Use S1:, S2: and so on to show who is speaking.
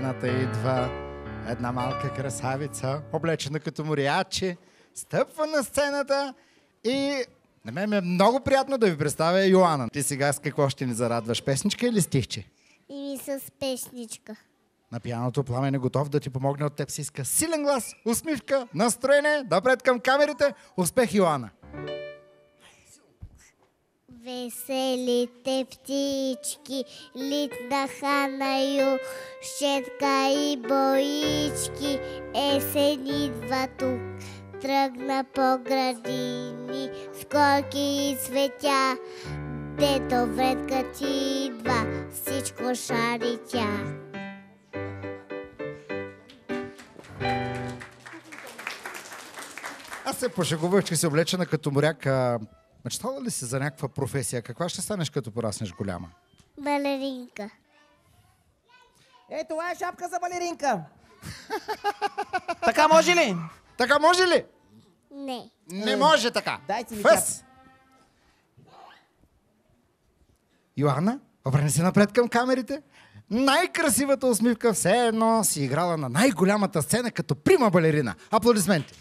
S1: сцената идва една малка красавица, облечена като моряче, стъпва на сцената и на мен е много приятно да ви представя Йоана. Ти сега с какво ще ни зарадваш? Песничка или стихче?
S2: И с песничка.
S1: На пианото Пламен е готов да ти помогне, от теб се иска силен глас, усмивка, настроение, напред към камерите. Успех, Йоана!
S2: Веселите птички литнаха на юшетка и боички. Есен идва тук, тръгна по градини, с горки и цветя. Дето вредка ти идва, всичко шари тя.
S1: Аз се пошегувах, че си облечена като моряк. Мечтала ли си за някаква професия? Каква ще станеш, като пораснеш голяма?
S2: Балеринка.
S3: Ей, това е шапка за балеринка. Така може ли?
S1: Така може ли?
S2: Не.
S1: Не може така.
S3: Дайте ми
S1: Фъс! Йоанна, обърни се напред към камерите. Най-красивата усмивка, все едно си играла на най-голямата сцена като прима балерина. Аплодисменти!